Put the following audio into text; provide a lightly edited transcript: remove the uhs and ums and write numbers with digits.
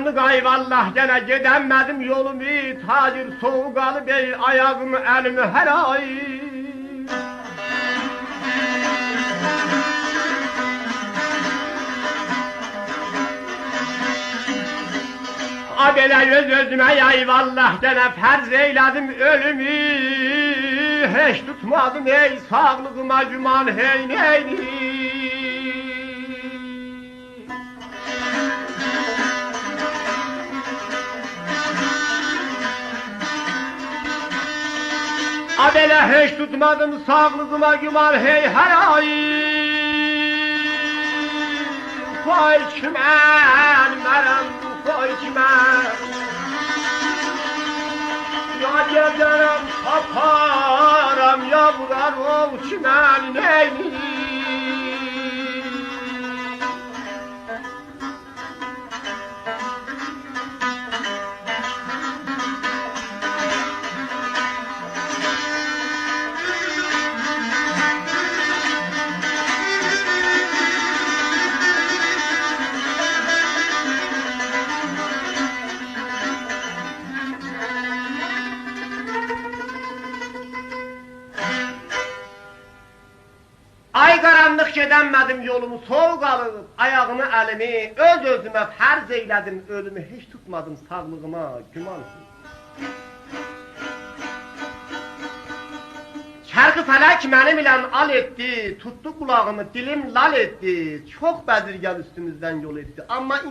karanlık ay vallah gene gidemedim yolumu tacir soğukalı bey ayağımı elimi her ay. Abele özüme yay vallah gene ferz eyledim ölümü hiç tutmadım ey sağlığıma güman hey neydi. Abele hiç tutmadım sağlığıma güman hey her ay. Koy çimen merem koy çimen. Ya gecerim kaparam ya vurar o çimen neydi. Ay karanlık gidemedim yolumu soğuk alıp ayağımı elimi öz özüme ferz eyledim ölümü hiç tutmadım sağlığıma güman. Şarkı felek benim ile al etti tuttu kulağımı dilim lal etti çok bezirgen üstümüzden yol etti ama